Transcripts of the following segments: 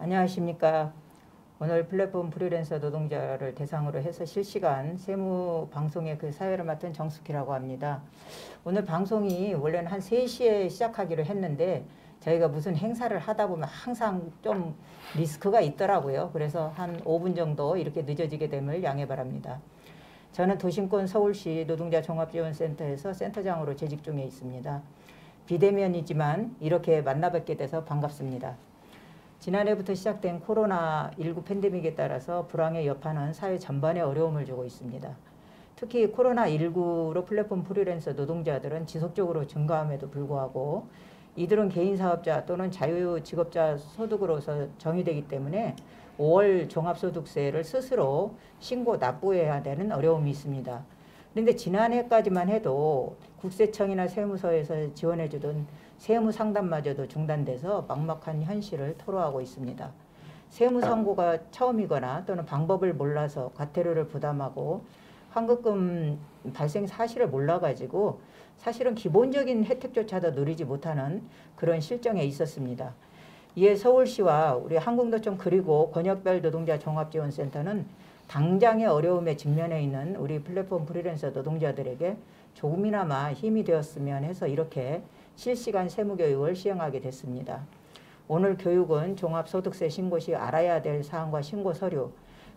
안녕하십니까. 오늘 플랫폼 프리랜서 노동자를 대상으로 해서 실시간 세무 방송의 그 사회를 맡은 정숙희라고 합니다. 오늘 방송이 원래는 한 3시에 시작하기로 했는데 저희가 무슨 행사를 하다 보면 항상 좀 리스크가 있더라고요. 그래서 한 5분 정도 이렇게 늦어지게 됨을 양해 바랍니다. 저는 도심권 서울시 노동자 종합지원센터에서 센터장으로 재직 중에 있습니다. 비대면이지만 이렇게 만나 뵙게 돼서 반갑습니다. 지난해부터 시작된 코로나19 팬데믹에 따라서 불황의 여파는 사회 전반에 어려움을 주고 있습니다. 특히 코로나19로 플랫폼 프리랜서 노동자들은 지속적으로 증가함에도 불구하고 이들은 개인사업자 또는 자유직업자 소득으로서 정의되기 때문에 5월 종합소득세를 스스로 신고 납부해야 되는 어려움이 있습니다. 그런데 지난해까지만 해도 국세청이나 세무서에서 지원해주던 세무상담마저도 중단돼서 막막한 현실을 토로하고 있습니다. 세무선고가 처음이거나 또는 방법을 몰라서 과태료를 부담하고 환급금 발생 사실을 몰라가지고 사실은 기본적인 혜택조차도 누리지 못하는 그런 실정에 있었습니다. 이에 서울시와 우리 한국노총 그리고 권역별 노동자 종합지원센터는 당장의 어려움에 직면해 있는 우리 플랫폼 프리랜서 노동자들에게 조금이나마 힘이 되었으면 해서 이렇게 실시간 세무교육을 시행하게 됐습니다. 오늘 교육은 종합소득세 신고 시 알아야 될 사항과 신고 서류,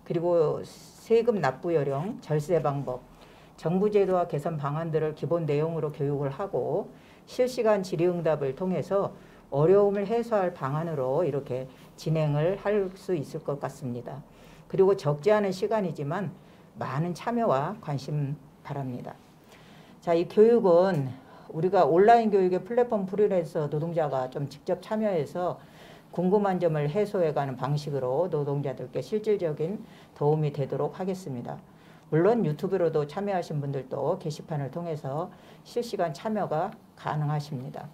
그리고 세금 납부 요령, 절세 방법, 정부 제도와 개선 방안들을 기본 내용으로 교육을 하고 실시간 질의응답을 통해서 어려움을 해소할 방안으로 이렇게 진행을 할 수 있을 것 같습니다. 그리고 적지 않은 시간이지만 많은 참여와 관심 바랍니다. 자, 이 교육은 우리가 온라인 교육의 플랫폼 프리랜서 노동자가 좀 직접 참여해서 궁금한 점을 해소해가는 방식으로 노동자들께 실질적인 도움이 되도록 하겠습니다. 물론 유튜브로도 참여하신 분들도 게시판을 통해서 실시간 참여가 가능하십니다.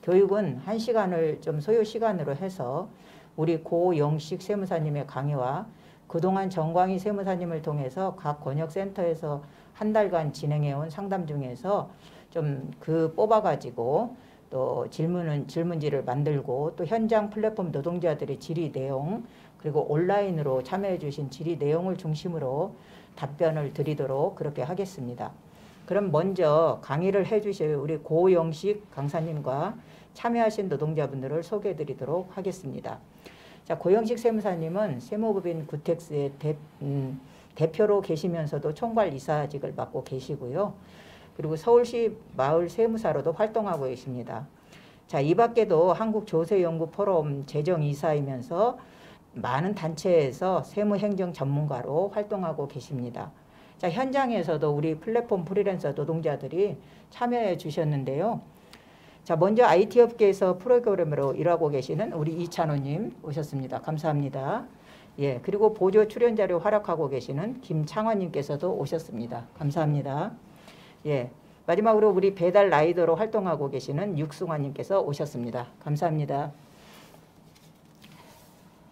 교육은 1시간을 좀 소요 시간으로 해서 우리 고영식 세무사님의 강의와 그동안 정광희 세무사님을 통해서 각 권역센터에서 한 달간 진행해온 상담 중에서 좀 그 뽑아가지고 또 질문지를 만들고 또 현장 플랫폼 노동자들의 질의 내용 그리고 온라인으로 참여해 주신 질의 내용을 중심으로 답변을 드리도록 그렇게 하겠습니다. 그럼 먼저 강의를 해주실 우리 고영식 강사님과 참여하신 노동자분들을 소개해 드리도록 하겠습니다. 자, 고영식 세무사님은 세무법인 구텍스의 대표로 계시면서도 총괄이사직을 맡고 계시고요. 그리고 서울시 마을 세무사로도 활동하고 계십니다. 자, 이 밖에도 한국조세연구포럼 재정이사이면서 많은 단체에서 세무행정 전문가로 활동하고 계십니다. 자, 현장에서도 우리 플랫폼 프리랜서 노동자들이 참여해 주셨는데요. 자, 먼저 IT 업계에서 프로그래머로 일하고 계시는 우리 이찬호님 오셨습니다. 감사합니다. 예, 그리고 보조 출연자로 활약하고 계시는 김창환님께서도 오셨습니다. 감사합니다. 예, 마지막으로 우리 배달 라이더로 활동하고 계시는 육승환님께서 오셨습니다. 감사합니다.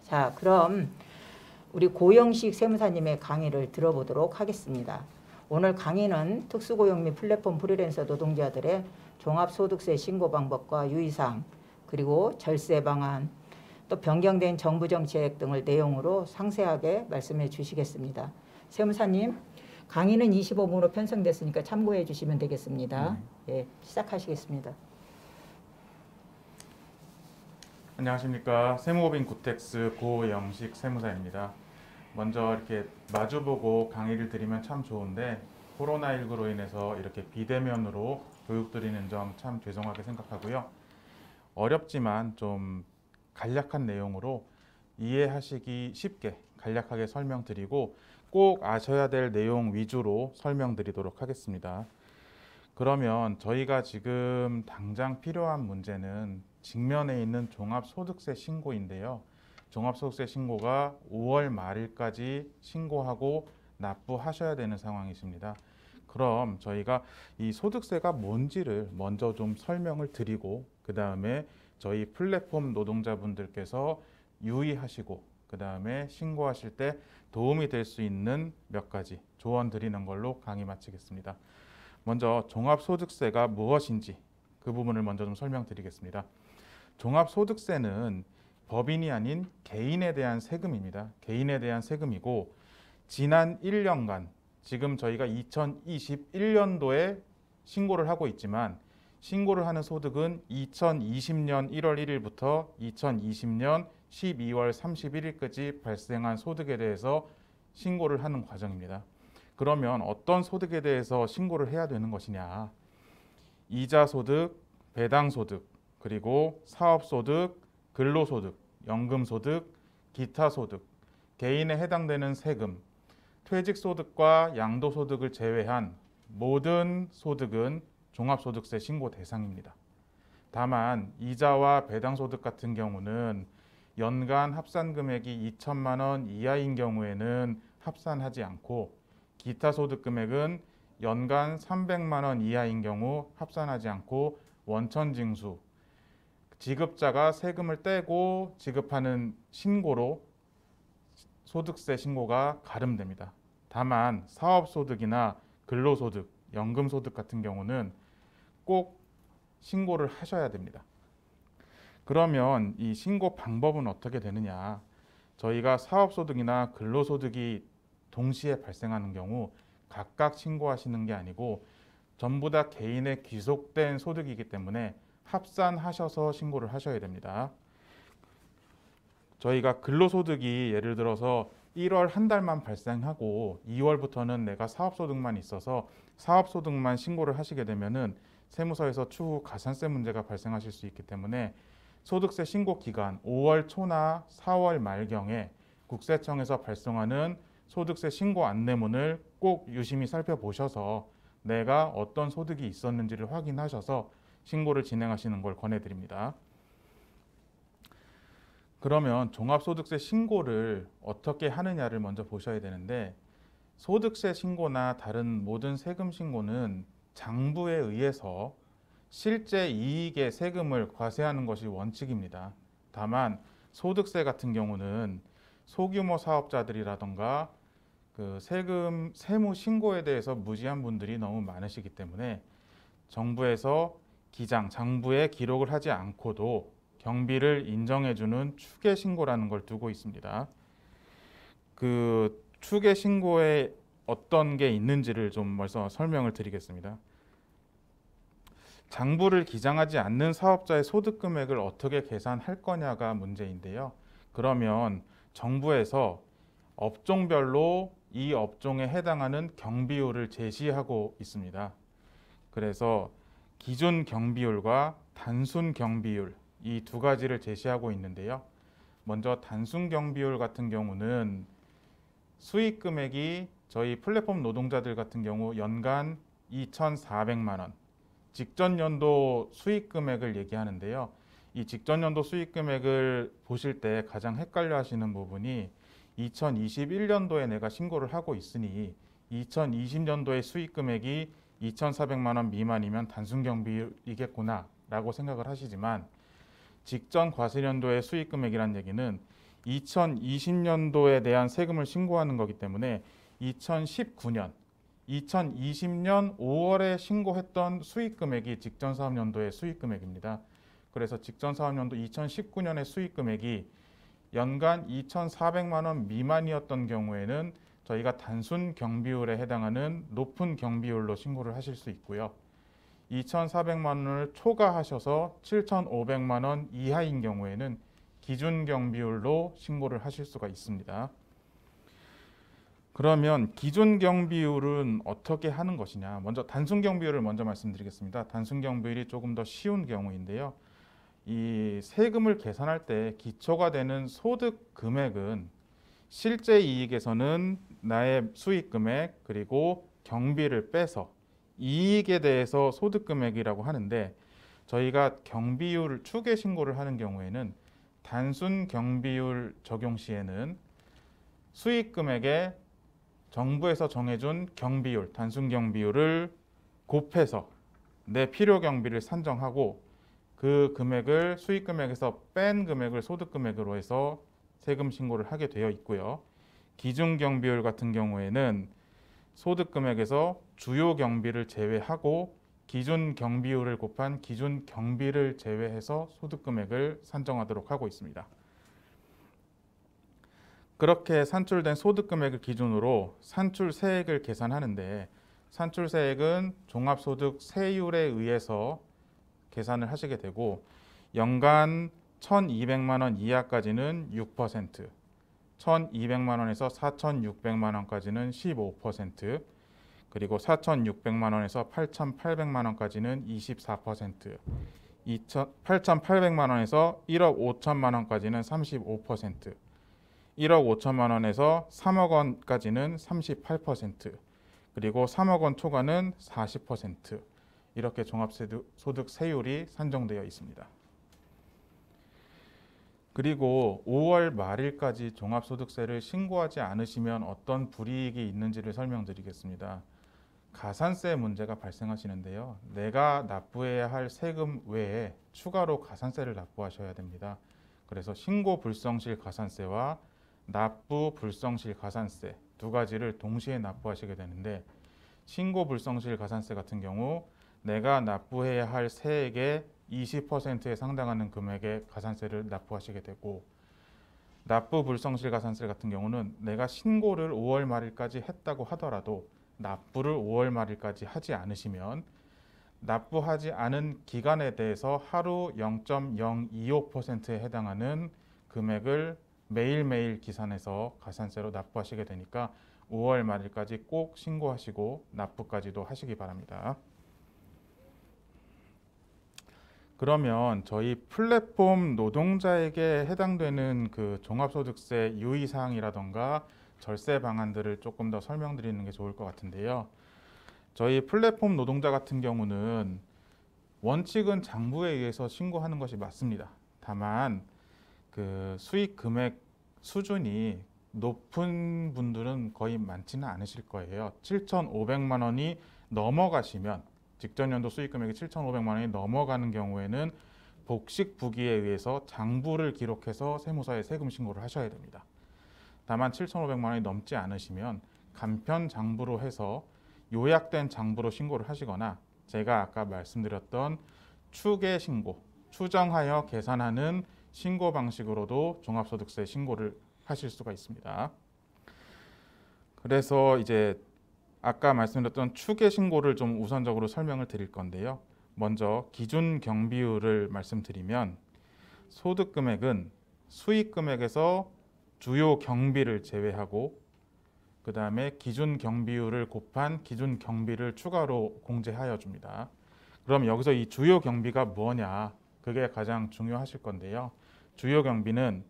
자, 그럼 우리 고영식 세무사님의 강의를 들어보도록 하겠습니다. 오늘 강의는 특수고용 및 플랫폼 프리랜서 노동자들의 종합소득세 신고 방법과 유의사항, 그리고 절세 방안, 또 변경된 정부 정책 등을 내용으로 상세하게 말씀해 주시겠습니다. 세무사님, 강의는 25분으로 편성됐으니까 참고해 주시면 되겠습니다. 예, 시작하시겠습니다. 안녕하십니까. 세무법인 구텍스 고영식 세무사입니다. 먼저 이렇게 마주보고 강의를 드리면 참 좋은데 코로나19로 인해서 이렇게 비대면으로 교육 드리는 점 참 죄송하게 생각하고요. 어렵지만 좀 간략한 내용으로 이해하시기 쉽게 간략하게 설명드리고 꼭 아셔야 될 내용 위주로 설명드리도록 하겠습니다. 그러면 저희가 지금 당장 필요한 문제는 직면에 있는 종합소득세 신고인데요. 종합소득세 신고가 5월 말일까지 신고하고 납부하셔야 되는 상황이십니다. 그럼 저희가 이 소득세가 뭔지를 먼저 좀 설명을 드리고 그 다음에 저희 플랫폼 노동자분들께서 유의하시고 그 다음에 신고하실 때 도움이 될 수 있는 몇 가지 조언 드리는 걸로 강의 마치겠습니다. 먼저 종합소득세가 무엇인지 그 부분을 먼저 좀 설명드리겠습니다. 종합소득세는 법인이 아닌 개인에 대한 세금입니다. 개인에 대한 세금이고 지난 1년간 지금 저희가 2021년도에 신고를 하고 있지만 신고를 하는 소득은 2020년 1월 1일부터 2020년 12월 31일까지 발생한 소득에 대해서 신고를 하는 과정입니다. 그러면 어떤 소득에 대해서 신고를 해야 되는 것이냐? 이자 소득, 배당 소득, 그리고 사업 소득, 근로 소득, 연금 소득, 기타 소득, 개인에 해당되는 세금, 퇴직 소득과 양도 소득을 제외한 모든 소득은 종합소득세 신고 대상입니다. 다만 이자와 배당 소득 같은 경우는 연간 합산 금액이 2천만 원 이하인 경우에는 합산하지 않고 기타 소득 금액은 연간 300만 원 이하인 경우 합산하지 않고 원천 징수, 지급자가 세금을 떼고 지급하는 신고로 소득세 신고가 가름됩니다. 다만 사업소득이나 근로소득, 연금소득 같은 경우는 꼭 신고를 하셔야 됩니다. 그러면 이 신고 방법은 어떻게 되느냐? 저희가 사업소득이나 근로소득이 동시에 발생하는 경우 각각 신고하시는 게 아니고 전부 다 개인의 귀속된 소득이기 때문에 합산하셔서 신고를 하셔야 됩니다. 저희가 근로소득이 예를 들어서 1월 한 달만 발생하고 2월부터는 내가 사업소득만 있어서 사업소득만 신고를 하시게 되면은 세무서에서 추후 가산세 문제가 발생하실 수 있기 때문에 소득세 신고 기간 5월 초나 4월 말경에 국세청에서 발송하는 소득세 신고 안내문을 꼭 유심히 살펴보셔서 내가 어떤 소득이 있었는지를 확인하셔서 신고를 진행하시는 걸 권해드립니다. 그러면 종합소득세 신고를 어떻게 하느냐를 먼저 보셔야 되는데 소득세 신고나 다른 모든 세금 신고는 장부에 의해서 실제 이익의 세금을 과세하는 것이 원칙입니다. 다만 소득세 같은 경우는 소규모 사업자들이라던가 그 세무 신고에 대해서 무지한 분들이 너무 많으시기 때문에 정부에서 장부에 기록을 하지 않고도 경비를 인정해주는 추계 신고라는 걸 두고 있습니다. 그 추계 신고에 어떤 게 있는지를 좀 먼저 설명을 드리겠습니다. 장부를 기장하지 않는 사업자의 소득 금액을 어떻게 계산할 거냐가 문제인데요. 그러면 정부에서 업종별로 이 업종에 해당하는 경비율을 제시하고 있습니다. 그래서 기준 경비율과 단순 경비율 이 두 가지를 제시하고 있는데요. 먼저 단순 경비율 같은 경우는 수익 금액이 저희 플랫폼 노동자들 같은 경우 연간 2,400만 원, 직전 연도 수익 금액을 얘기하는데요. 이 직전 연도 수익 금액을 보실 때 가장 헷갈려 하시는 부분이 2021년도에 내가 신고를 하고 있으니 2020년도의 수익 금액이 2,400만 원 미만이면 단순 경비율이겠구나 라고 생각을 하시지만 직전 과세년도의 수익 금액이란 얘기는 2020년도에 대한 세금을 신고하는 거기 때문에 2019년, 2020년 5월에 신고했던 수익 금액이 직전 사업연도의 수익 금액입니다. 그래서 직전 사업연도 2019년의 수익 금액이 연간 2,400만 원 미만이었던 경우에는 저희가 단순 경비율에 해당하는 높은 경비율로 신고를 하실 수 있고요. 2,400만 원을 초과하셔서 7,500만 원 이하인 경우에는 기준 경비율로 신고를 하실 수가 있습니다. 그러면 기준 경비율은 어떻게 하는 것이냐? 먼저 단순 경비율을 먼저 말씀드리겠습니다. 단순 경비율이 조금 더 쉬운 경우인데요. 이 세금을 계산할 때 기초가 되는 소득 금액은 실제 이익에서는 나의 수익 금액 그리고 경비를 빼서 이익에 대해서 소득 금액이라고 하는데 저희가 경비율 추계 신고를 하는 경우에는 단순 경비율 적용 시에는 수익 금액에 정부에서 정해준 경비율, 단순 경비율을 곱해서 내 필요 경비를 산정하고 그 금액을 수익 금액에서 뺀 금액을 소득 금액으로 해서 세금 신고를 하게 되어 있고요. 기준 경비율 같은 경우에는 소득 금액에서 주요 경비를 제외하고 기준 경비율을 곱한 기준 경비를 제외해서 소득 금액을 산정하도록 하고 있습니다. 그렇게 산출된 소득 금액을 기준으로 산출세액을 계산하는데 산출세액은 종합소득 세율에 의해서 계산을 하시게 되고 연간 1,200만 원 이하까지는 6%, 1,200만 원에서 4,600만 원까지는 15%, 그리고 4,600만 원에서 8,800만 원까지는 24%, 8,800만 원에서 1억 5천만 원까지는 35%, 1억 5천만 원에서 3억 원까지는 38%, 그리고 3억 원 초과는 40%, 이렇게 종합소득 세율이 산정되어 있습니다. 그리고 5월 말일까지 종합소득세를 신고하지 않으시면 어떤 불이익이 있는지를 설명드리겠습니다. 가산세 문제가 발생하시는데요. 내가 납부해야 할 세금 외에 추가로 가산세를 납부하셔야 됩니다. 그래서 신고 불성실 가산세와 납부 불성실 가산세 두 가지를 동시에 납부하시게 되는데 신고 불성실 가산세 같은 경우 내가 납부해야 할 세액의 20%에 상당하는 금액의 가산세를 납부하시게 되고 납부 불성실 가산세 같은 경우는 내가 신고를 5월 말일까지 했다고 하더라도 납부를 5월 말일까지 하지 않으시면 납부하지 않은 기간에 대해서 하루 0.025%에 해당하는 금액을 매일매일 기산해서 가산세로 납부하시게 되니까 5월 말일까지 꼭 신고하시고 납부까지도 하시기 바랍니다. 그러면 저희 플랫폼 노동자에게 해당되는 그 종합소득세 유의사항이라던가 절세 방안들을 조금 더 설명드리는 게 좋을 것 같은데요. 저희 플랫폼 노동자 같은 경우는 원칙은 장부에 의해서 신고하는 것이 맞습니다. 다만 그 수익 금액 수준이 높은 분들은 거의 많지는 않으실 거예요. 7,500만 원이 넘어가시면 직전 연도 수익 금액이 7,500만 원이 넘어가는 경우에는 복식 부기에 의해서 장부를 기록해서 세무서에 세금 신고를 하셔야 됩니다. 다만 7,500만 원이 넘지 않으시면 간편 장부로 해서 요약된 장부로 신고를 하시거나 제가 아까 말씀드렸던 추계 신고, 추정하여 계산하는 신고 방식으로도 종합소득세 신고를 하실 수가 있습니다. 그래서 이제 아까 말씀드렸던 추계 신고를 좀 우선적으로 설명을 드릴 건데요. 먼저 기준 경비율을 말씀드리면 소득 금액은 수익 금액에서 주요 경비를 제외하고 그 다음에 기준 경비율을 곱한 기준 경비를 추가로 공제하여 줍니다. 그럼 여기서 이 주요 경비가 뭐냐? 그게 가장 중요하실 건데요. 주요 경비는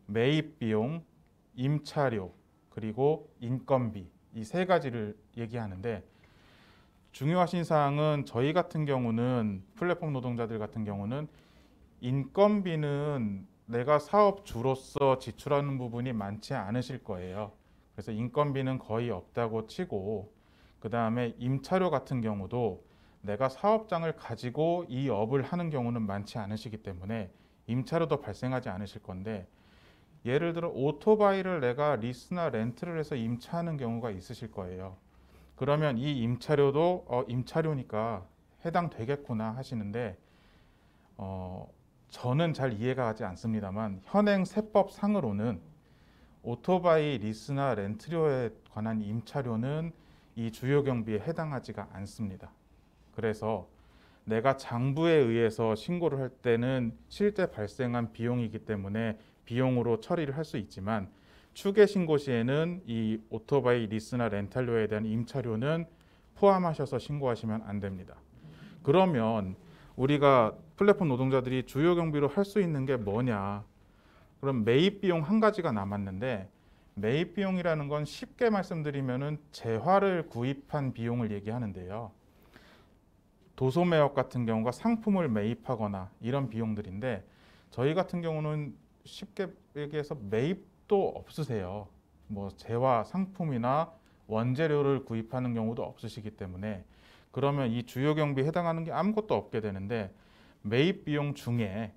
매입 비용, 임차료, 그리고 인건비 이 세 가지를 얘기하는데 중요하신 사항은 저희 같은 경우는 플랫폼 노동자들 같은 경우는 인건비는 내가 사업주로서 지출하는 부분이 많지 않으실 거예요. 그래서 인건비는 거의 없다고 치고 그 다음에 임차료 같은 경우도 내가 사업장을 가지고 이 업을 하는 경우는 많지 않으시기 때문에 임차료도 발생하지 않으실 건데 예를 들어 오토바이를 내가 리스나 렌트를 해서 임차하는 경우가 있으실 거예요. 그러면 이 임차료도 임차료니까 해당되겠구나 하시는데 저는 잘 이해가 가지 않습니다만 현행 세법상으로는 오토바이 리스나 렌트료에 관한 임차료는 이 주요 경비에 해당하지가 않습니다. 그래서 내가 장부에 의해서 신고를 할 때는 실제 발생한 비용이기 때문에 비용으로 처리를 할 수 있지만 추계 신고 시에는 이 오토바이 리스나 렌탈료에 대한 임차료는 포함하셔서 신고하시면 안 됩니다. 그러면 우리가 플랫폼 노동자들이 주요 경비로 할 수 있는 게 뭐냐? 그럼 매입 비용 한 가지가 남았는데 매입 비용이라는 건 쉽게 말씀드리면은 재화를 구입한 비용을 얘기하는데요. 도소 매업 같은 경우가 상품을 매입하거나 이런 비용들인데 저희 같은 경우는 쉽게 얘기해서 매입도 없으세요. 뭐 재화 상품이나 원재료를 구입하는 경우도 없으시기 때문에 그러면 이 주요 경비에 해당하는 게 아무것도 없게 되는데 매입 비용 중에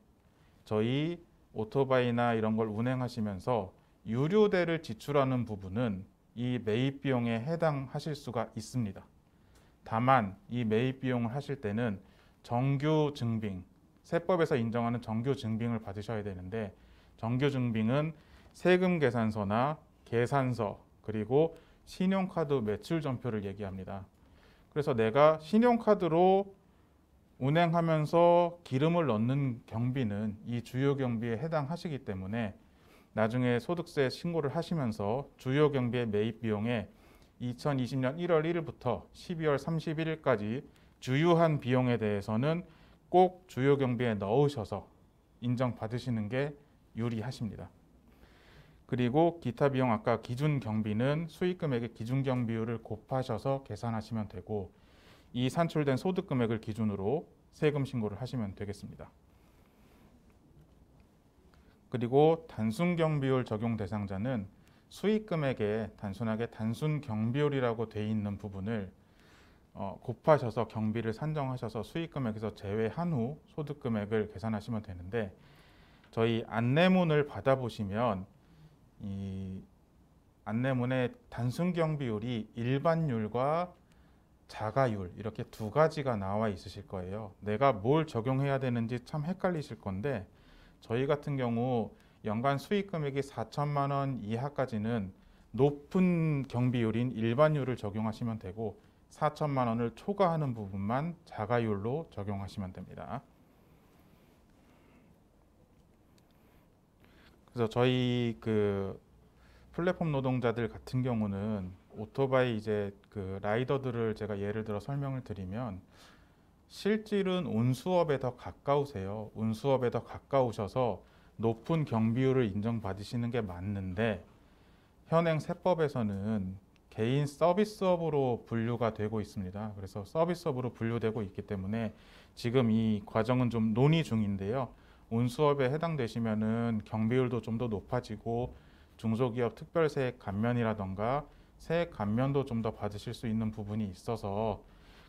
저희 오토바이나 이런 걸 운행하시면서 유류대를 지출하는 부분은 이 매입 비용에 해당하실 수가 있습니다. 다만 이 매입 비용을 하실 때는 정규 증빙, 세법에서 인정하는 정규 증빙을 받으셔야 되는데 정규 증빙은 세금 계산서나 계산서, 그리고 신용카드 매출 전표를 얘기합니다. 그래서 내가 신용카드로 운행하면서 기름을 넣는 경비는 이 주요 경비에 해당하시기 때문에 나중에 소득세 신고를 하시면서 주요 경비의 매입 비용에 2020년 1월 1일부터 12월 31일까지 주요한 비용에 대해서는 꼭 주요 경비에 넣으셔서 인정받으시는 게 유리하십니다. 그리고 기타 비용 아까 기준 경비는 수익 금액의 기준 경비율을 곱하셔서 계산하시면 되고, 이 산출된 소득 금액을 기준으로 세금 신고를 하시면 되겠습니다. 그리고 단순 경비율 적용 대상자는 수익 금액에 단순하게 단순 경비율이라고 돼 있는 부분을 곱하셔서 경비를 산정하셔서 수익 금액에서 제외한 후 소득 금액을 계산하시면 되는데, 저희 안내문을 받아보시면 이 안내문에 단순 경비율이 일반율과 자가율 이렇게 두 가지가 나와 있으실 거예요. 내가 뭘 적용해야 되는지 참 헷갈리실 건데, 저희 같은 경우 연간 수익 금액이 4천만 원 이하까지는 높은 경비율인 일반율을 적용하시면 되고, 4천만 원을 초과하는 부분만 자가율로 적용하시면 됩니다. 그래서 저희 그 플랫폼 노동자들 같은 경우는 오토바이 이제 그 라이더들을 제가 예를 들어 설명을 드리면, 실질은 운수업에 더 가까우세요. 운수업에 더 가까우셔서 높은 경비율을 인정받으시는 게 맞는데, 현행 세법에서는 개인 서비스업으로 분류가 되고 있습니다. 그래서 서비스업으로 분류되고 있기 때문에 지금 이 과정은 좀 논의 중인데요. 운수업에 해당되시면은 경비율도 좀 더 높아지고 중소기업 특별세액 감면이라던가 세액 감면도 좀 더 받으실 수 있는 부분이 있어서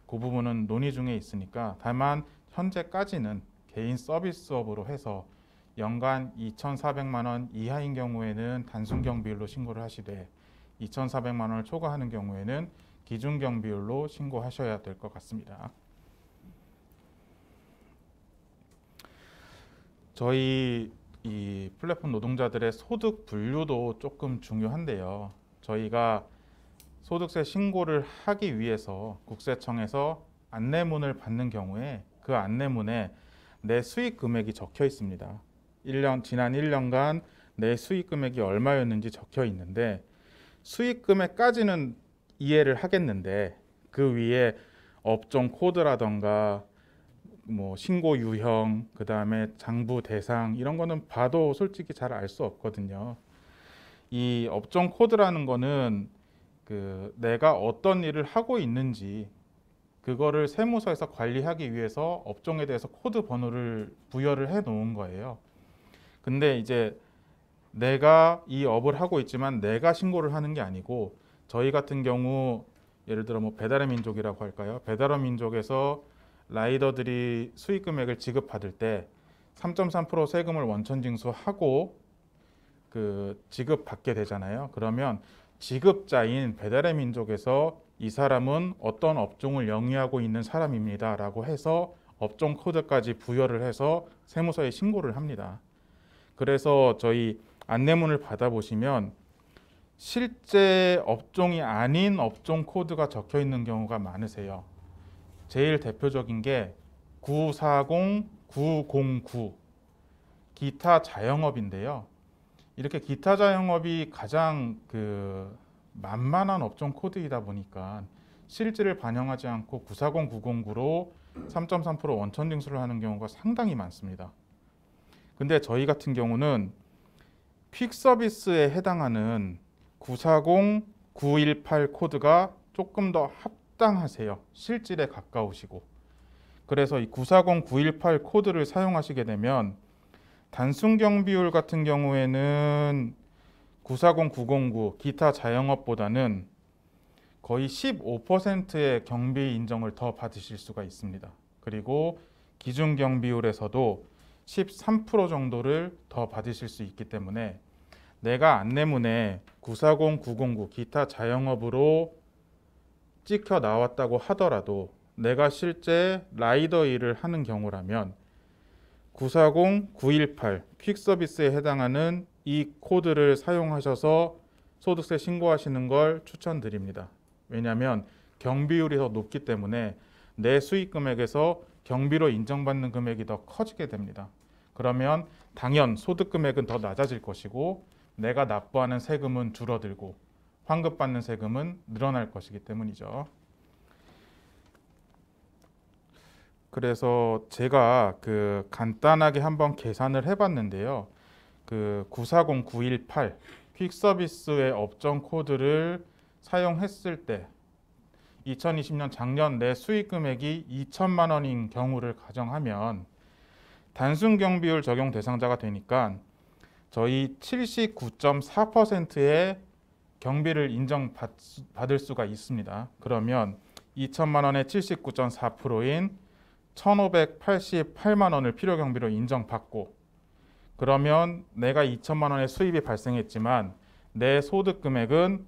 그 부분은 논의 중에 있으니까, 다만 현재까지는 개인 서비스업으로 해서 연간 2,400만 원 이하인 경우에는 단순 경비율로 신고를 하시되, 2,400만 원을 초과하는 경우에는 기준 경비율로 신고하셔야 될 것 같습니다. 저희 이 플랫폼 노동자들의 소득 분류도 조금 중요한데요. 저희가 소득세 신고를 하기 위해서 국세청에서 안내문을 받는 경우에 그 안내문에 내 수익 금액이 적혀 있습니다. 지난 1년간 내 수익 금액이 얼마였는지 적혀 있는데, 수익 금액까지는 이해를 하겠는데 그 위에 업종 코드라던가 뭐 신고 유형, 그 다음에 장부 대상 이런 거는 봐도 솔직히 잘 알 수 없거든요. 이 업종 코드라는 거는 그 내가 어떤 일을 하고 있는지 그거를 세무서에서 관리하기 위해서 업종에 대해서 코드 번호를 부여를 해 놓은 거예요. 근데 이제 내가 이 업을 하고 있지만 내가 신고를 하는 게 아니고, 저희 같은 경우 예를 들어 뭐 배달의 민족이라고 할까요? 배달의 민족에서 라이더들이 수익 금액을 지급받을 때 3.3% 세금을 원천 징수하고 그 지급받게 되잖아요. 그러면 지급자인 배달의 민족에서 이 사람은 어떤 업종을 영위하고 있는 사람입니다 라고 해서 업종 코드까지 부여를 해서 세무서에 신고를 합니다. 그래서 저희 안내문을 받아보시면 실제 업종이 아닌 업종 코드가 적혀 있는 경우가 많으세요. 제일 대표적인 게 940909 기타 자영업인데요. 이렇게 기타 자영업이 가장 그 만만한 업종 코드이다 보니까 실질을 반영하지 않고 940909로 3.3% 원천 징수를 하는 경우가 상당히 많습니다. 근데 저희 같은 경우는 퀵 서비스에 해당하는 940918 코드가 조금 더 합당하세요. 실질에 가까우시고. 그래서 이 940918 코드를 사용하시게 되면 단순 경비율 같은 경우에는 940909 기타 자영업보다는 거의 15%의 경비 인정을 더 받으실 수가 있습니다. 그리고 기준 경비율에서도 13% 정도를 더 받으실 수 있기 때문에 내가 안내문에 940909 기타 자영업으로 찍혀 나왔다고 하더라도 내가 실제 라이더 일을 하는 경우라면 940918 퀵서비스에 해당하는 이 코드를 사용하셔서 소득세 신고하시는 걸 추천드립니다. 왜냐하면 경비율이 더 높기 때문에 내 수익 금액에서 경비로 인정받는 금액이 더 커지게 됩니다. 그러면 당연 소득 금액은 더 낮아질 것이고 내가 납부하는 세금은 줄어들고 환급받는 세금은 늘어날 것이기 때문이죠. 그래서 제가 간단하게 한번 계산을 해봤는데요. 940918 퀵서비스의 업종 코드를 사용했을 때 2020년 작년 내 수익 금액이 2천만 원인 경우를 가정하면 단순 경비율 적용 대상자가 되니까 저희 79.4%의 경비를 인정받을 수가 있습니다. 그러면 2천만 원의 79.4%인 1,588만 원을 필요경비로 인정받고 그러면 내가 2천만 원의 수입이 발생했지만 내 소득 금액은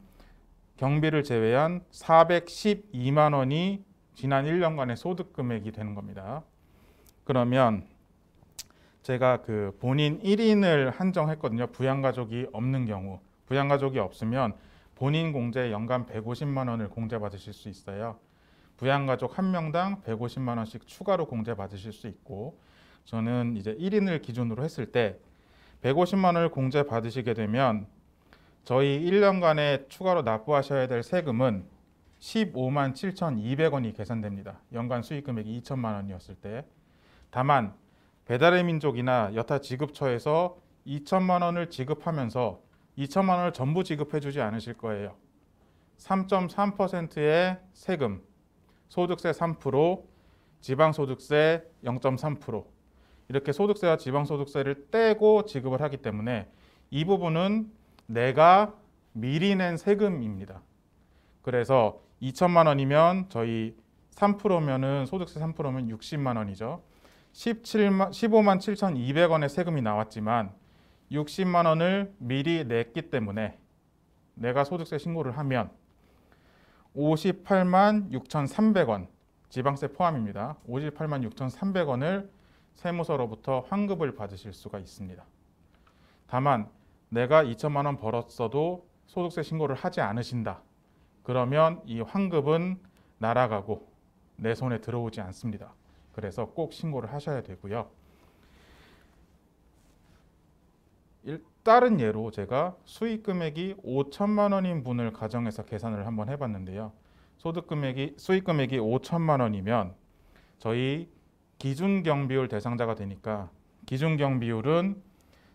경비를 제외한 412만 원이 지난 1년간의 소득 금액이 되는 겁니다. 그러면 제가 본인 1인을 한정했거든요. 부양가족이 없는 경우. 부양가족이 없으면 본인 공제 연간 150만 원을 공제받으실 수 있어요. 부양가족 한 명당 150만 원씩 추가로 공제받으실 수 있고 저는 이제 1인을 기준으로 했을 때 150만 원을 공제받으시게 되면 저희 1년간에 추가로 납부하셔야 될 세금은 15만 7,200원이 계산됩니다. 연간 수익 금액이 2천만 원이었을 때. 다만 배달의 민족이나 여타 지급처에서 2천만 원을 지급하면서 2천만 원을 전부 지급해 주지 않으실 거예요. 3.3%의 세금, 소득세 3%, 지방소득세 0.3% 이렇게 소득세와 지방소득세를 떼고 지급을 하기 때문에 이 부분은 내가 미리 낸 세금입니다. 그래서 2천만 원이면 저희 3%면은 소득세 3%면 60만 원이죠. 15만 7,200원의 세금이 나왔지만 60만 원을 미리 냈기 때문에 내가 소득세 신고를 하면 58만 6,300원 지방세 포함입니다. 58만 6,300원을 세무서로부터 환급을 받으실 수가 있습니다. 다만 내가 2천만 원 벌었어도 소득세 신고를 하지 않으신다. 그러면 이 환급은 날아가고 내 손에 들어오지 않습니다. 그래서 꼭 신고를 하셔야 되고요. 다른 예로 제가 수익 금액이 5천만 원인 분을 가정해서 계산을 한번 해봤는데요. 수익 금액이 5천만 원이면 저희 기준경비율 대상자가 되니까 기준경비율은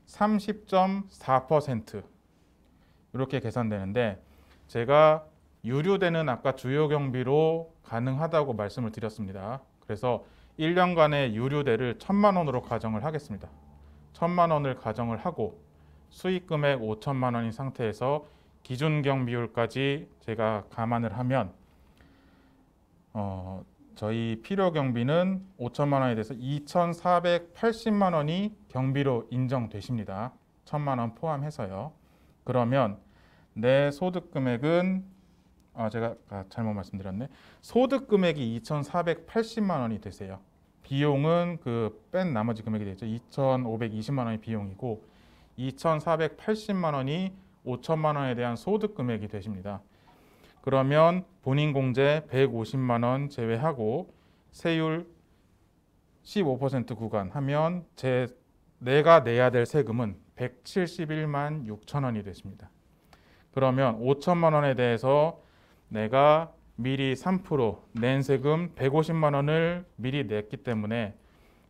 30.4% 이렇게 계산되는데 제가 유류대는 아까 주요경비로 가능하다고 말씀을 드렸습니다. 그래서 1년간의 유류대를 1,000만 원으로 가정을 하겠습니다. 1,000만 원을 가정을 하고 수익금액 5천만 원인 상태에서 기준경비율까지 제가 감안을 하면 저희 필요경비는 5천만 원에 대해서 2,480만 원이 경비로 인정되십니다. 1,000만 원 포함해서요. 그러면 내 소득 금액은 제가 잘못 말씀드렸네. 소득 금액이 2,480만 원이 되세요. 비용은 뺀 나머지 금액이 되죠. 2,520만 원이 비용이고 2,480만 원이 5천만 원에 대한 소득 금액이 되십니다. 그러면 본인 공제 150만 원 제외하고 세율 15% 구간하면 내가 내야 될 세금은 171만 6천 원이 되십니다. 그러면 5천만 원에 대해서 내가 미리 3%낸 세금 150만 원을 미리 냈기 때문에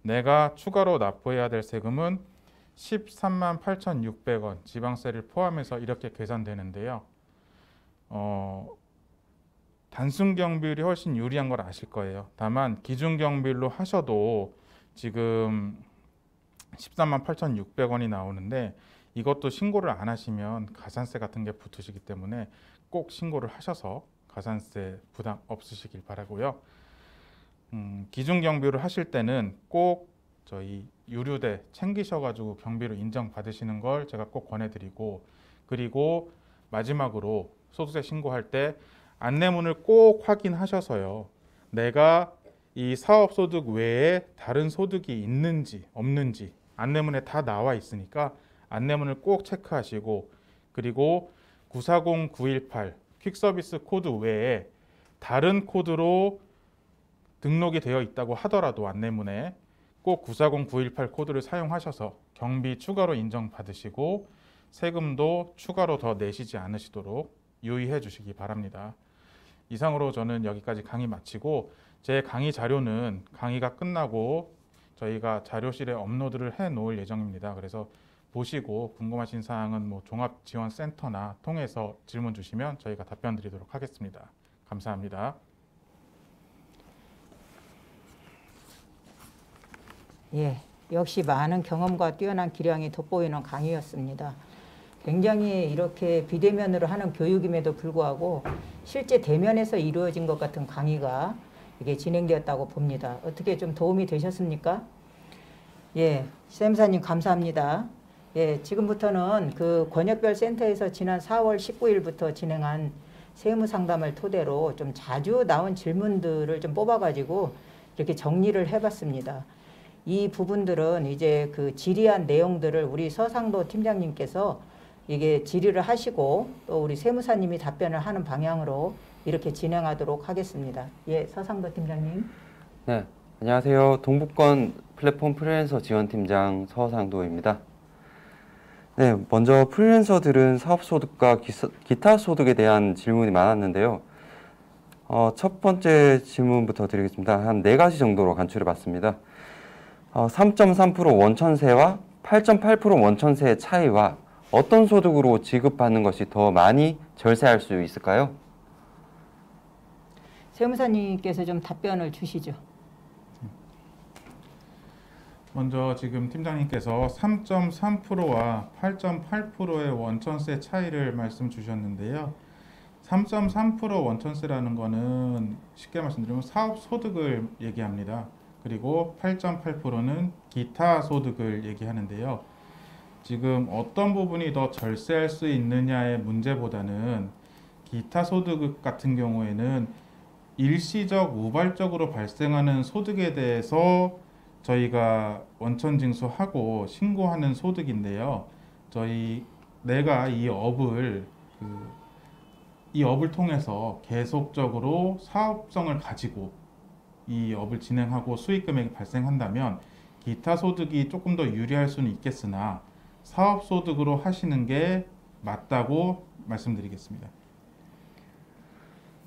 내가 추가로 납부해야 될 세금은 13만 8,600원 지방세를 포함해서 이렇게 계산되는데요. 단순 경비율이 훨씬 유리한 걸 아실 거예요. 다만 기준 경비율로 하셔도 지금 13만 8,600원이 나오는데 이것도 신고를 안 하시면 가산세 같은 게 붙으시기 때문에 꼭 신고를 하셔서 가산세 부담 없으시길 바라고요. 기준 경비를 하실 때는 꼭 저희 유류대 챙기셔가지고 경비로 인정받으시는 걸 제가 꼭 권해드리고 그리고 마지막으로 소득세 신고할 때 안내문을 꼭 확인하셔서요. 내가 이 사업소득 외에 다른 소득이 있는지 없는지 안내문에 다 나와 있으니까 안내문을 꼭 체크하시고 그리고 940918 퀵서비스 코드 외에 다른 코드로 등록이 되어 있다고 하더라도 안내문에 꼭 940918 코드를 사용하셔서 경비 추가로 인정받으시고 세금도 추가로 더 내시지 않으시도록 유의해 주시기 바랍니다. 이상으로 저는 여기까지 강의 마치고 제 강의 자료는 강의가 끝나고 저희가 자료실에 업로드를 해 놓을 예정입니다. 그래서 보시고 궁금하신 사항은 종합지원센터나 통해서 질문 주시면 저희가 답변 드리도록 하겠습니다. 감사합니다. 예, 역시 많은 경험과 뛰어난 기량이 돋보이는 강의였습니다. 굉장히 이렇게 비대면으로 하는 교육임에도 불구하고 실제 대면에서 이루어진 것 같은 강의가 이게 진행되었다고 봅니다. 어떻게 좀 도움이 되셨습니까? 예, 쌤사님 감사합니다. 예, 지금부터는 그 권역별 센터에서 지난 4월 19일부터 진행한 세무상담을 토대로 좀 자주 나온 질문들을 좀 뽑아가지고 이렇게 정리를 해봤습니다. 이 부분들은 이제 그 질의한 내용들을 우리 서상도 팀장님께서 이게 질의를 하시고 또 우리 세무사님이 답변을 하는 방향으로 이렇게 진행하도록 하겠습니다. 예, 서상도 팀장님. 네, 안녕하세요. 동북권 플랫폼 프리랜서 지원팀장 서상도입니다. 네, 먼저 프리랜서들은 사업소득과 기타 소득에 대한 질문이 많았는데요. 첫 번째 질문부터 드리겠습니다. 한 4가지 정도로 간추려 봤습니다. 3.3% 원천세와 8.8% 원천세의 차이와 어떤 소득으로 지급받는 것이 더 많이 절세할 수 있을까요? 세무사님께서 좀 답변을 주시죠. 먼저 지금 팀장님께서 3.3%와 8.8%의 원천세 차이를 말씀 주셨는데요. 3.3% 원천세라는 거는 쉽게 말씀드리면 사업 소득을 얘기합니다. 그리고 8.8%는 기타 소득을 얘기하는데요. 지금 어떤 부분이 더 절세할 수 있느냐의 문제보다는 기타 소득 같은 경우에는 일시적 우발적으로 발생하는 소득에 대해서 저희가 원천징수하고 신고하는 소득인데요. 내가 이 업을 통해서 계속적으로 사업성을 가지고 이 업을 진행하고 수익 금액이 발생한다면 기타 소득이 조금 더 유리할 수는 있겠으나 사업 소득으로 하시는 게 맞다고 말씀드리겠습니다.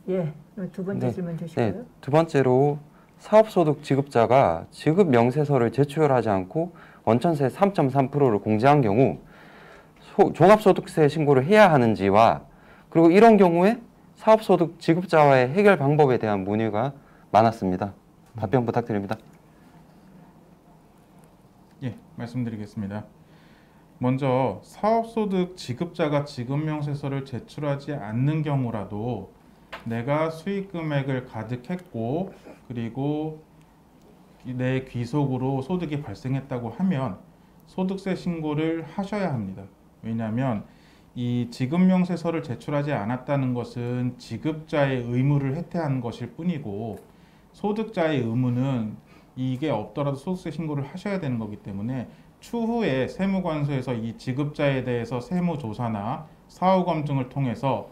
예, 두 번째 질문 주시고요. 네, 두 번째로 사업소득 지급자가 지급 명세서를 제출하지 않고 원천세 3.3%를 공제한 경우 종합소득세 신고를 해야 하는지와 그리고 이런 경우에 사업소득 지급자와의 해결 방법에 대한 문의가 많았습니다. 답변 부탁드립니다. 예, 말씀드리겠습니다. 먼저 사업소득 지급자가 지급명세서를 제출하지 않는 경우라도 내가 수익 금액을 가득했고 그리고 내 귀속으로 소득이 발생했다고 하면 소득세 신고를 하셔야 합니다. 왜냐하면 이 지급명세서를 제출하지 않았다는 것은 지급자의 의무를 해태하는 것일 뿐이고 소득자의 의무는 이게 없더라도 소득세 신고를 하셔야 되는 거기 때문에 추후에 세무관서에서 이 지급자에 대해서 세무조사나 사후검증을 통해서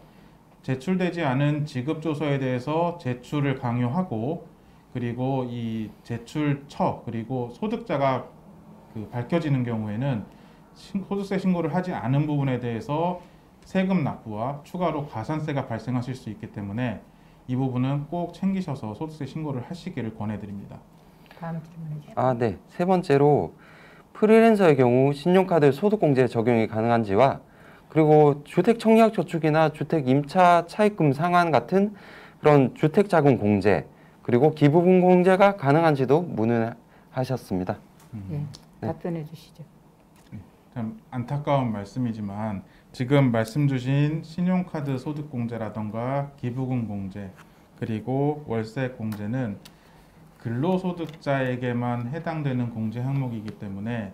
제출되지 않은 지급조서에 대해서 제출을 강요하고 그리고 이 제출처 그리고 소득자가 밝혀지는 경우에는 소득세 신고를 하지 않은 부분에 대해서 세금 납부와 추가로 가산세가 발생하실 수 있기 때문에 이 부분은 꼭 챙기셔서 소득세 신고를 하시기를 권해드립니다. 다음 질문해 주시죠. 네. 세 번째로 프리랜서의 경우 신용카드 소득공제 적용이 가능한지와 그리고 주택 청약저축이나 주택 임차 차입금 상환 같은 그런 주택자금 공제 그리고 기부금 공제가 가능한지도 문의하셨습니다. 예, 답변해 주시죠. 참 안타까운 말씀이지만 지금 말씀 주신 신용카드 소득공제라던가 기부금 공제 그리고 월세 공제는 근로소득자에게만 해당되는 공제 항목이기 때문에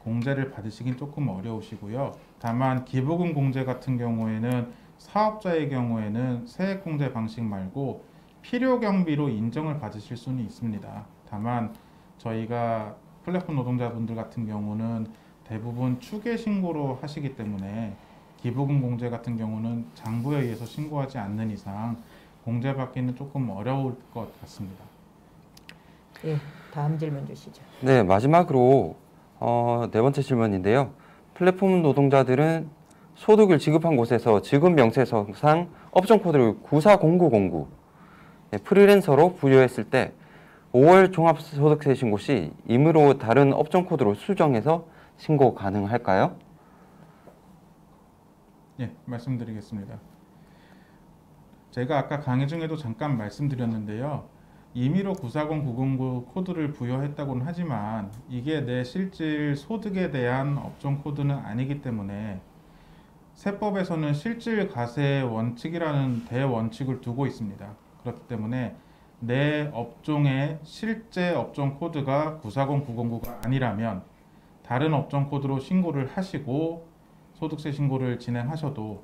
공제를 받으시긴 조금 어려우시고요. 다만 기부금 공제 같은 경우에는 사업자의 경우에는 세액공제 방식 말고 필요경비로 인정을 받으실 수는 있습니다. 다만 저희가 플랫폼 노동자분들 같은 경우는 대부분 추계신고로 하시기 때문에 기부금 공제 같은 경우는 장부에 의해서 신고하지 않는 이상 공제받기는 조금 어려울 것 같습니다. 예, 다음 질문 주시죠. 네, 마지막으로 네 번째 질문인데요. 플랫폼 노동자들은 소득을 지급한 곳에서 지급 명세서상 업종 코드를 940909 프리랜서로 부여했을 때 5월 종합소득세 신고 시 임의로 다른 업종 코드로 수정해서 신고 가능할까요? 예, 말씀드리겠습니다. 제가 아까 강의 중에도 잠깐 말씀드렸는데요. 임의로 940909 코드를 부여했다고는 하지만 이게 내 실질 소득에 대한 업종 코드는 아니기 때문에 세법에서는 실질 과세 원칙이라는 대원칙을 두고 있습니다. 그렇기 때문에 내 업종의 실제 업종 코드가 940909가 아니라면 다른 업종 코드로 신고를 하시고 소득세 신고를 진행하셔도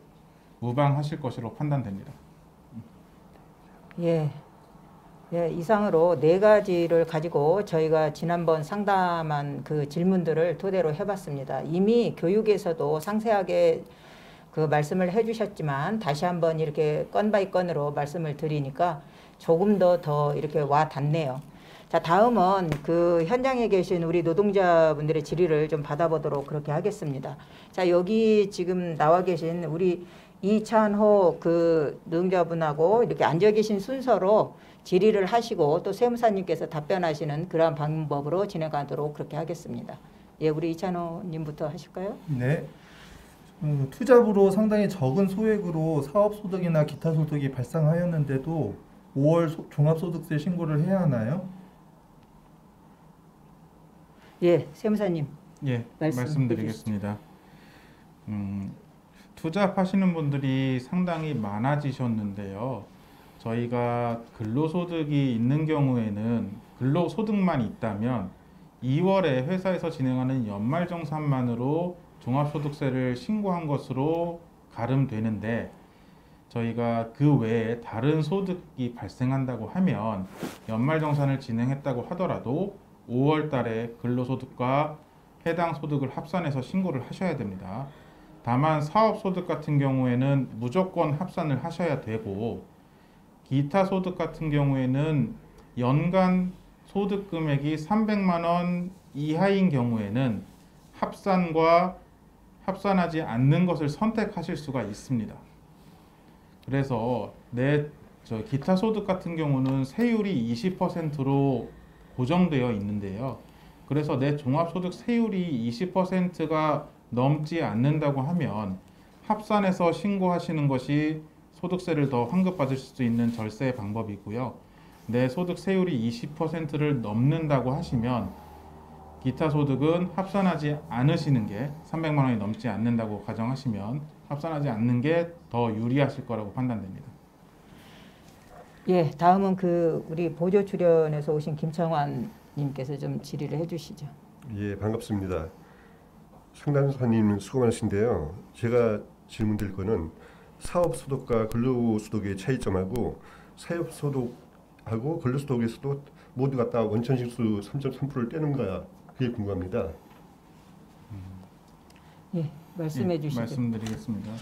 무방하실 것으로 판단됩니다. 예. 예, 이상으로 네 가지를 가지고 저희가 지난번 상담한 그 질문들을 토대로 해봤습니다. 이미 교육에서도 상세하게 그 말씀을 해주셨지만 다시 한번 이렇게 건 바이 건으로 말씀을 드리니까 조금 더 이렇게 와 닿네요. 자, 다음은 그 현장에 계신 우리 노동자분들의 질의를 좀 받아보도록 그렇게 하겠습니다. 자, 여기 지금 나와 계신 우리 이찬호 그 노동자분하고 이렇게 앉아 계신 순서로 질의를 하시고 또 세무사님께서 답변하시는 그러한 방법으로 진행하도록 그렇게 하겠습니다. 예, 우리 이찬호님부터 하실까요? 네. 투잡으로 상당히 적은 소액으로 사업소득이나 기타 소득이 발생하였는데도 5월 종합소득세 신고를 해야 하나요? 예, 세무사님. 예, 말씀드리겠습니다. 투잡하시는 분들이 상당히 많아지셨는데요. 저희가 근로소득이 있는 경우에는 근로소득만 있다면 2월에 회사에서 진행하는 연말정산만으로 종합소득세를 신고한 것으로 가름되는데 저희가 그 외에 다른 소득이 발생한다고 하면 연말정산을 진행했다고 하더라도 5월 달에 근로소득과 해당 소득을 합산해서 신고를 하셔야 됩니다. 다만 사업소득 같은 경우에는 무조건 합산을 하셔야 되고 기타 소득 같은 경우에는 연간 소득 금액이 300만 원 이하인 경우에는 합산하지 않는 것을 선택하실 수가 있습니다. 그래서 기타 소득 같은 경우는 세율이 20%로 고정되어 있는데요. 그래서 내 종합소득 세율이 20%가 넘지 않는다고 하면 합산해서 신고하시는 것이 소득세를 더 환급받을 수 있는 절세 방법이고요. 내 소득 세율이 20%를 넘는다고 하시면 기타 소득은 합산하지 않으시는 게 300만 원이 넘지 않는다고 가정하시면 합산하지 않는 게 더 유리하실 거라고 판단됩니다. 예, 다음은 그 우리 보조 출연에서 오신 김창환 님께서 좀 질의를 해주시죠. 예, 반갑습니다. 상담사님 수고 많으신데요. 제가 질문드릴 거는 사업소득과 근로소득의 차이점하고 사업소득하고 근로소득에서도 모두 갖다 원천징수 3.3%를 떼는가 그게 궁금합니다. 예, 말씀해 주시죠. 말씀드리겠습니다.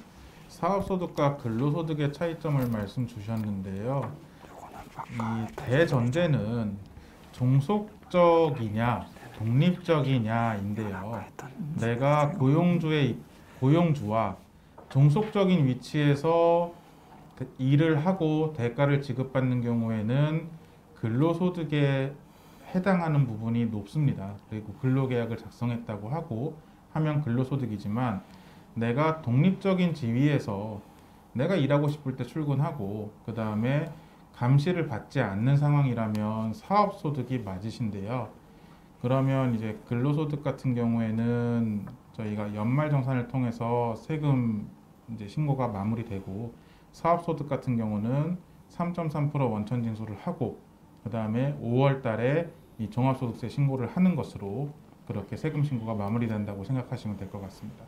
사업소득과 근로소득의 차이점을 말씀 주셨는데요. 이 대전제는 종속적이냐 독립적이냐인데요. 내가 고용주와 종속적인 위치에서 일을 하고 대가를 지급받는 경우에는 근로소득에 해당하는 부분이 높습니다. 그리고 근로계약을 작성했다고 하면 근로소득이지만 내가 독립적인 지위에서 내가 일하고 싶을 때 출근하고 그 다음에 감시를 받지 않는 상황이라면 사업소득이 맞으신데요. 그러면 이제 근로소득 같은 경우에는 저희가 연말정산을 통해서 세금 이제 신고가 마무리되고 사업소득 같은 경우는 3.3% 원천징수를 하고 그 다음에 5월 달에 이 종합소득세 신고를 하는 것으로 그렇게 세금 신고가 마무리된다고 생각하시면 될 것 같습니다.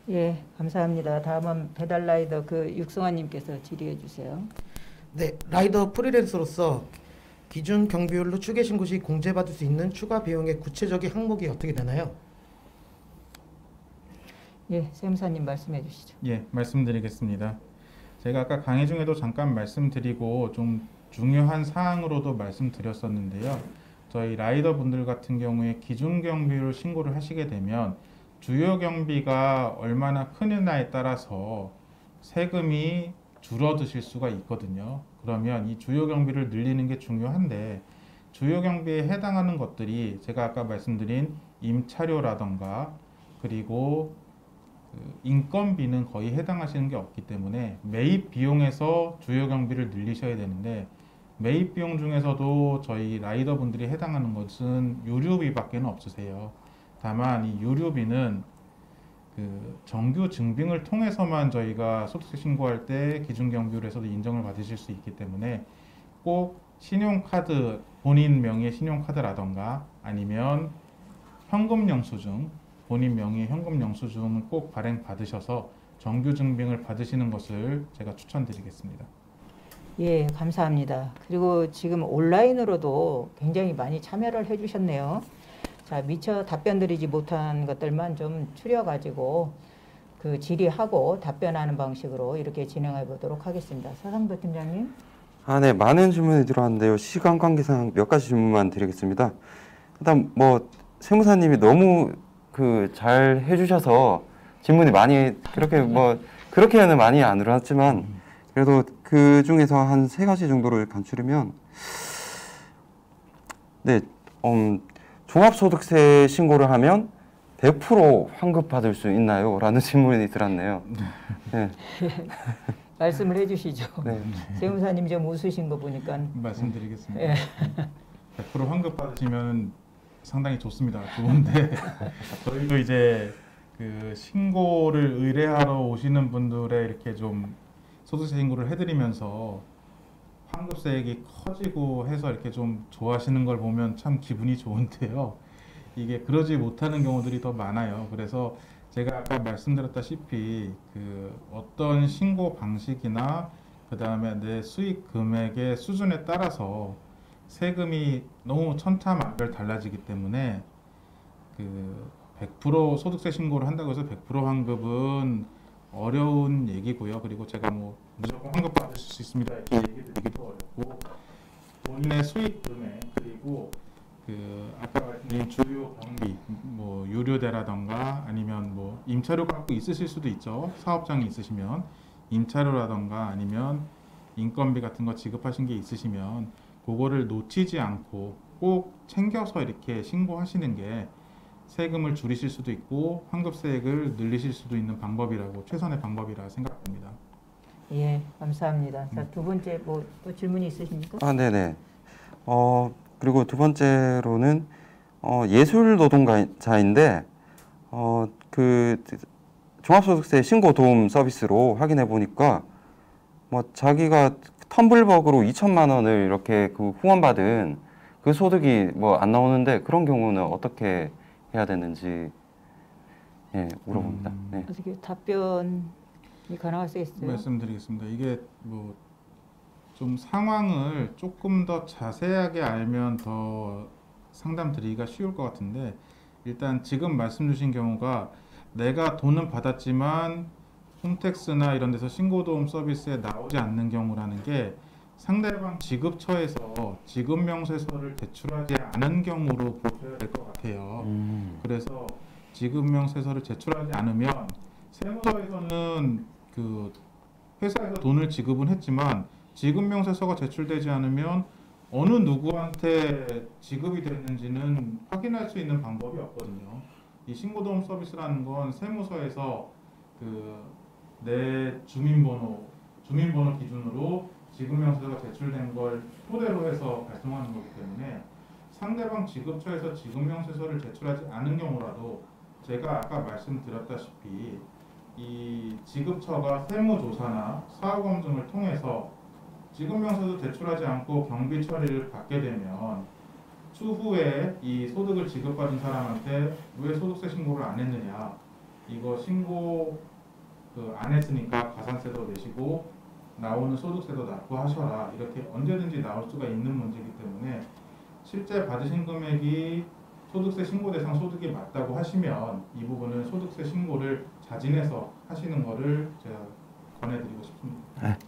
예, 감사합니다. 다음은 배달라이더 그 육승환님께서 질의해 주세요. 네, 라이더 프리랜서로서 기준 경비율로 추계 신고 시 공제받을 수 있는 추가 비용의 구체적인 항목이 어떻게 되나요? 예, 세무사님 말씀해 주시죠. 예, 말씀드리겠습니다. 제가 아까 강의 중에도 잠깐 말씀드리고 좀 중요한 사항으로도 말씀드렸었는데요. 저희 라이더 분들 같은 경우에 기준 경비로 신고를 하시게 되면 주요 경비가 얼마나 크느냐에 따라서 세금이 줄어드실 수가 있거든요. 그러면 이 주요 경비를 늘리는 게 중요한데 주요 경비에 해당하는 것들이 제가 아까 말씀드린 임차료라던가 그리고 인건비는 거의 해당하시는 게 없기 때문에 매입 비용에서 주요 경비를 늘리셔야 되는데 매입 비용 중에서도 저희 라이더 분들이 해당하는 것은 유류비밖에 없으세요. 다만 이 유류비는 그 정규 증빙을 통해서만 저희가 소득세 신고할 때 기준경비로에서도 인정을 받으실 수 있기 때문에 꼭 신용카드 본인 명의의 신용카드라던가 아니면 현금 영수증 본인 명의의 현금 영수증을 꼭 발행 받으셔서 정규 증빙을 받으시는 것을 제가 추천드리겠습니다. 예, 감사합니다. 그리고 지금 온라인으로도 굉장히 많이 참여를 해주셨네요. 자, 미처 답변드리지 못한 것들만 좀 추려가지고 그 질의하고 답변하는 방식으로 이렇게 진행해 보도록 하겠습니다. 사상도 팀장님. 네, 많은 질문이 들어왔는데요. 시간 관계상 몇 가지 질문만 드리겠습니다. 일단 뭐 세무사님이 너무 잘 해주셔서 질문이 많이 그렇게는 많이 안 들어왔지만 그래도 그 중에서 한 3가지 정도를 간추리면 네, 종합소득세 신고를 하면 100% 환급받을 수 있나요? 라는 질문이 들었네요. 네. 말씀을 해주시죠. 네. 세무사님 좀 웃으신 거 보니까. 말씀드리겠습니다. 예. 100% 환급 받으시면 상당히 좋습니다. 좋은데 저희도 이제 그 신고를 의뢰하러 오시는 분들의 이렇게 좀 소득세 신고를 해드리면서 환급세액이 커지고 해서 이렇게 좀 좋아하시는 걸 보면 참 기분이 좋은데요. 이게 그러지 못하는 경우들이 더 많아요. 그래서 제가 아까 말씀드렸다시피 그 어떤 신고 방식이나 그 다음에 내 수익 금액의 수준에 따라서 세금이 너무 천차만별 달라지기 때문에 그 100% 소득세 신고를 한다고 해서 100% 환급은 어려운 얘기고요. 그리고 제가 뭐 무조건 환급 받을 수 있습니다 이렇게 얘기 드리기도 어렵고 본인의 수익 금액 그리고 그 아까 말씀드린 주요 경비 뭐 유료대라던가 아니면 뭐 임차료 갖고 있으실 수도 있죠. 사업장이 있으시면 임차료라던가 아니면 인건비 같은 거 지급하신 게 있으시면 그거를 놓치지 않고 꼭 챙겨서 이렇게 신고하시는 게 세금을 줄이실 수도 있고 환급세액을 늘리실 수도 있는 방법이라고 최선의 방법이라 생각합니다. 예, 감사합니다. 자, 두 번째 뭐 또 질문이 있으십니까? 네네. 그리고 두 번째로는 예술 노동자인데 그 종합소득세 신고 도움 서비스로 확인해 보니까 뭐 자기가 텀블벅으로 2천만 원을 이렇게 그 후원받은 그 소득이 뭐 안 나오는데 그런 경우는 어떻게 해야 되는지 물어봅니다. 네. 어떻게 답변이 가능할 수 있어요? 말씀드리겠습니다. 이게 뭐 좀 상황을 조금 더 자세하게 알면 더 상담 드리기가 쉬울 것 같은데 일단 지금 말씀 주신 경우가 내가 돈은 받았지만 홈택스나 이런 데서 신고도움 서비스에 나오지 않는 경우라는 게 상대방 지급처에서 지급명세서를 제출하지 않은 경우로 보셔야 될 것 같아요. 그래서 지급명세서를 제출하지 않으면 세무서에서는 그 회사에서 돈을 지급은 했지만 지급명세서가 제출되지 않으면 어느 누구한테 지급이 됐는지는 확인할 수 있는 방법이 없거든요. 이 신고도움 서비스라는 건 세무서에서 그 내 주민번호 기준으로 지급명세서가 제출된 걸 토대로 해서 발송하는 거기 때문에 상대방 지급처에서 지급명세서를 제출하지 않은 경우라도 제가 아까 말씀드렸다시피 이 지급처가 세무조사나 사후검증을 통해서 지급명세서 제출하지 않고 경비 처리를 받게 되면 추후에 이 소득을 지급받은 사람한테 왜 소득세 신고를 안 했느냐 이거 신고 안 했으니까 가산세도 내시고 나오는 소득세도 납부하셔라 이렇게 언제든지 나올 수가 있는 문제이기 때문에 실제 받으신 금액이 소득세 신고 대상 소득이 맞다고 하시면 이 부분은 소득세 신고를 자진해서 하시는 거를 제가 권해드리고 싶습니다.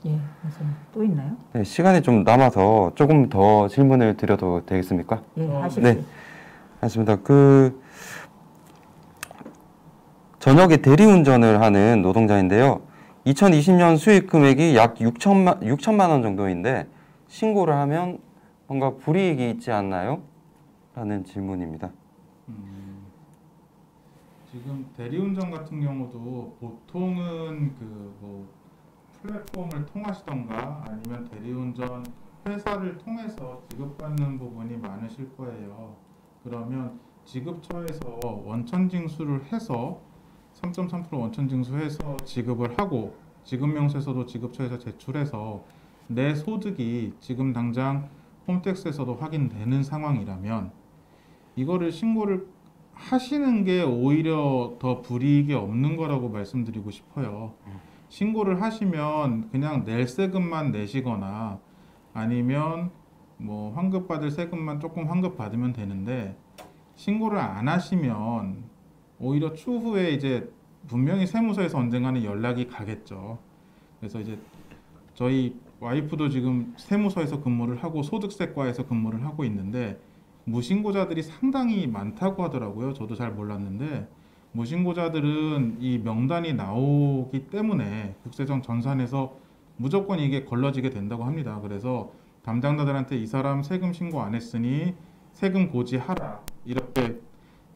예, 선생님 또 있나요? 네, 시간이 좀 남아서 조금 더 질문을 드려도 되겠습니까? 예, 하십시오. 네. 알겠습니다. 저녁에 대리운전을 하는 노동자인데요. 2020년 수익 금액이 약 6천만 원 정도인데 신고를 하면 뭔가 불이익이 있지 않나요? 라는 질문입니다. 지금 대리운전 같은 경우도 보통은 플랫폼을 통하시던가 아니면 대리운전 회사를 통해서 지급받는 부분이 많으실 거예요. 그러면 지급처에서 원천징수를 해서 3.3% 원천징수해서 지급을 하고 지급명세서도 지급처에서 제출해서 내 소득이 지금 당장 홈택스에서도 확인되는 상황이라면 이거를 신고를 하시는 게 오히려 더 불이익이 없는 거라고 말씀드리고 싶어요. 신고를 하시면 그냥 낼 세금만 내시거나 아니면 뭐 환급받을 세금만 조금 환급받으면 되는데 신고를 안 하시면 오히려 추후에 이제 분명히 세무서에서 언젠가는 연락이 가겠죠. 그래서 이제 저희 와이프도 지금 세무서에서 근무를 하고 소득세과에서 근무를 하고 있는데 무신고자들이 상당히 많다고 하더라고요. 저도 잘 몰랐는데 무신고자들은 이 명단이 나오기 때문에 국세청 전산에서 무조건 이게 걸러지게 된다고 합니다. 그래서 담당자들한테 이 사람 세금 신고 안 했으니 세금 고지하라 이렇게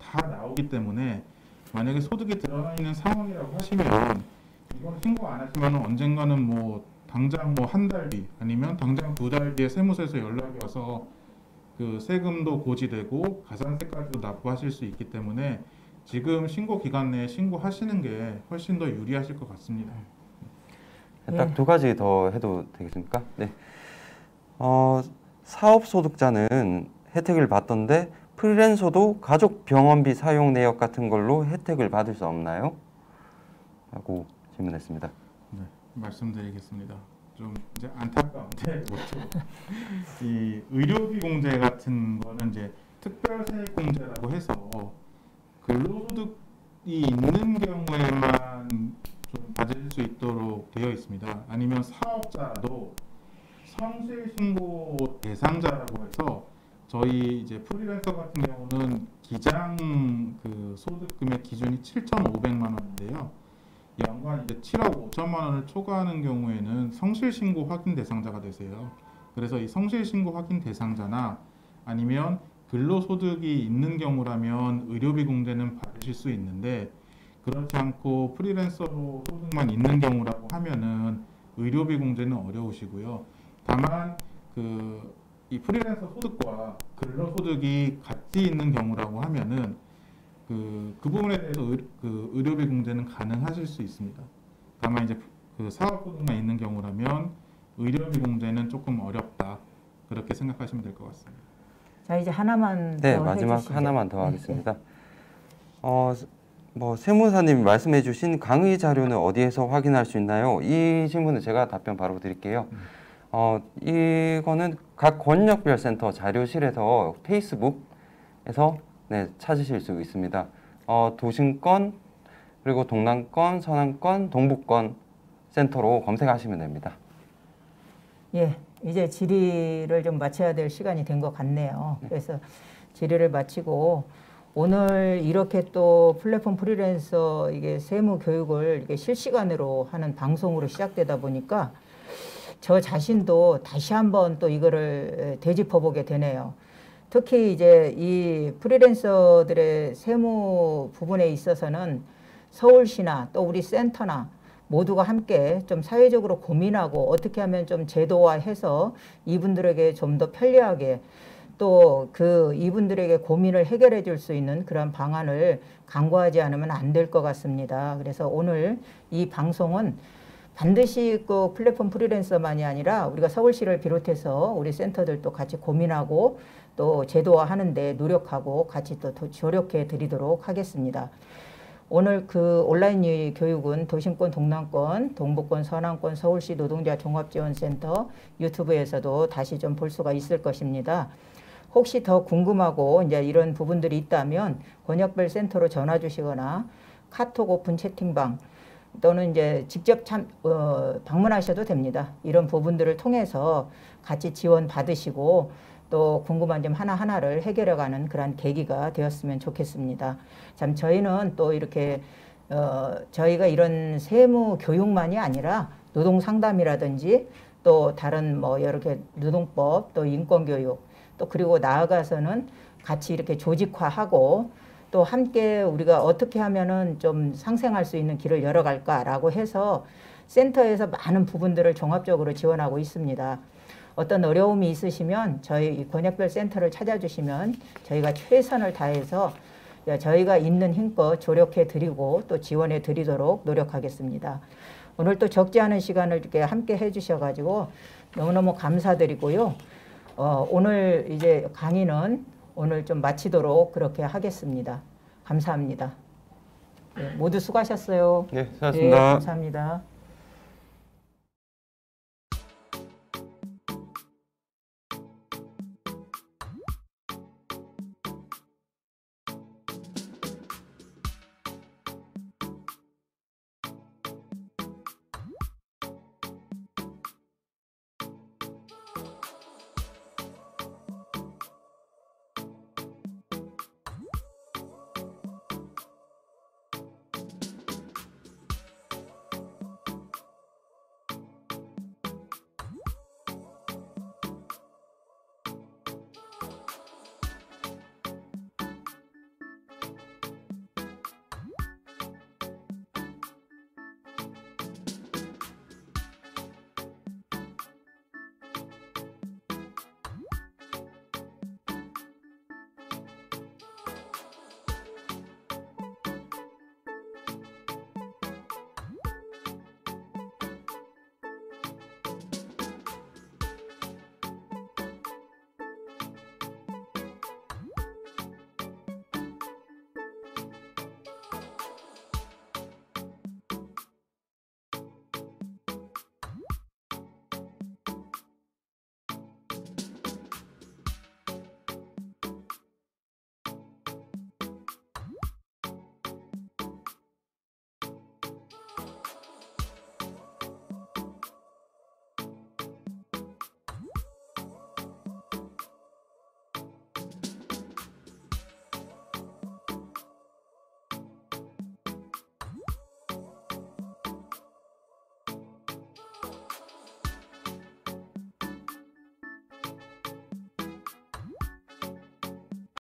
다 나오기 때문에 만약에 소득이 들어가 있는 상황이라고 하시면 이건 신고 안 하시면 언젠가는 뭐 당장 뭐 한 달 뒤 아니면 당장 2달 뒤에 세무서에서 연락이 와서 그 세금도 고지되고 가산세까지도 납부하실 수 있기 때문에 지금 신고 기간 내에 신고하시는 게 훨씬 더 유리하실 것 같습니다. 딱 두 가지 더 해도 되겠습니까? 네. 사업소득자는 혜택을 받던데 프리랜서도 가족 병원비 사용 내역 같은 걸로 혜택을 받을 수 없나요? 라고 질문했습니다. 네, 말씀드리겠습니다. 좀 이제 안타까운데 이 의료비 공제 같은 거는 이제 특별세액 공제라고 해서 근로소득이 있는 경우에만 좀 받을 수 있도록 되어 있습니다. 아니면 사업자도 성실신고 대상자라고 해서 저희 이제 프리랜서 같은 경우는 기장 그 소득 금액 기준이 7,500만 원인데요. 연간 이제 7억 5천만 원을 초과하는 경우에는 성실신고 확인 대상자가 되세요. 그래서 이 성실신고 확인 대상자나 아니면 근로소득이 있는 경우라면 의료비 공제는 받으실 수 있는데 그렇지 않고 프리랜서로 소득만 있는 경우라고 하면은 의료비 공제는 어려우시고요. 다만 이 프리랜서 소득과 근로소득이 같이 있는 경우라고 하면은 그 부분에 대해서 의료비 공제는 가능하실 수 있습니다. 다만 이제 그 사업소득만 있는 경우라면 의료비 공제는 조금 어렵다 그렇게 생각하시면 될 것 같습니다. 자 이제 하나만 네, 더 마지막 해주시죠. 하나만 더 네, 하겠습니다. 세무사님 말씀해주신 강의 자료는 어디에서 확인할 수 있나요? 이 질문은 제가 답변 바로 드릴게요. 이거는 각 권역별 센터 자료실에서 페이스북에서 네, 찾으실 수 있습니다. 도심권, 그리고 동남권, 서남권, 동북권 센터로 검색하시면 됩니다. 예, 이제 질의를 좀 마쳐야 될 시간이 된 것 같네요. 그래서 질의를 마치고 오늘 이렇게 또 플랫폼 프리랜서 이게 세무 교육을 이게 실시간으로 하는 방송으로 시작되다 보니까 저 자신도 다시 한번 또 이거를 되짚어 보게 되네요. 특히 이제 이 프리랜서들의 세무 부분에 있어서는 서울시나 또 우리 센터나 모두가 함께 좀 사회적으로 고민하고 어떻게 하면 좀 제도화해서 이분들에게 좀 더 편리하게 또 이분들에게 고민을 해결해 줄 수 있는 그런 방안을 강구하지 않으면 안 될 것 같습니다. 그래서 오늘 이 방송은 반드시 그 플랫폼 프리랜서만이 아니라 우리가 서울시를 비롯해서 우리 센터들도 같이 고민하고 또 제도화하는 데 노력하고 같이 또 조력해 드리도록 하겠습니다. 오늘 그 온라인 교육은 도심권, 동남권, 동북권, 서남권, 서울시 노동자 종합지원센터 유튜브에서도 다시 좀 볼 수가 있을 것입니다. 혹시 더 궁금하고 이제 이런 부분들이 있다면 권역별 센터로 전화 주시거나 카톡 오픈 채팅방 또는 이제 직접 방문하셔도 됩니다. 이런 부분들을 통해서 같이 지원 받으시고 또 궁금한 점 하나하나를 해결해가는 그런 계기가 되었으면 좋겠습니다. 참 저희는 또 이렇게 저희가 이런 세무 교육만이 아니라 노동 상담이라든지 또 다른 뭐 여러 개 노동법 또 인권 교육 또 그리고 나아가서는 같이 이렇게 조직화하고 또 함께 우리가 어떻게 하면은 좀 상생할 수 있는 길을 열어갈까라고 해서 센터에서 많은 부분들을 종합적으로 지원하고 있습니다. 어떤 어려움이 있으시면 저희 권역별 센터를 찾아주시면 저희가 최선을 다해서 저희가 있는 힘껏 조력해 드리고 또 지원해 드리도록 노력하겠습니다. 오늘 또 적지 않은 시간을 이렇게 함께 해주셔가지고 너무너무 감사드리고요. 오늘 이제 강의는 오늘 좀 마치도록 그렇게 하겠습니다. 감사합니다. 네, 모두 수고하셨어요. 네, 수고하셨습니다. 네, 감사합니다.